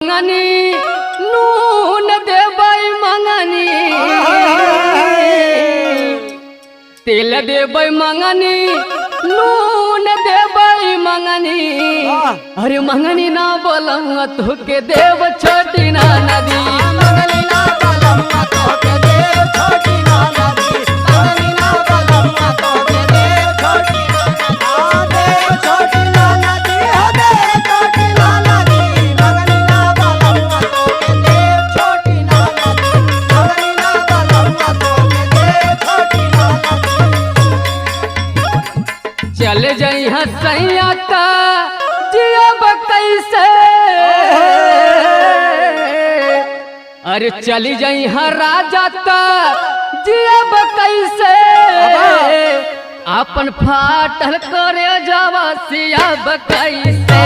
मंगनी नून देबै मंगनी तेल देबै मंगनी नून देबै मंगनी अरे मंगनी ना बोलम तोके देव छोटी ना नदी मंगनी ना बोलम तोके देव छोटी ना नदी मंगनी ना बोलम तोके देव छोटी ना नदी देव छोटी ना नदी हो देव छोटी ना नदी मंगनी ना बोलम तोके देव छोटी ना नदी मंगनी ना बोलम तोके देव छोटी ना नदी चल जाई हसैया का जियब कैसे अरे चली जाई हर राजा ता जियब कैसे अपन फाटल करे जावा सियाब कैसे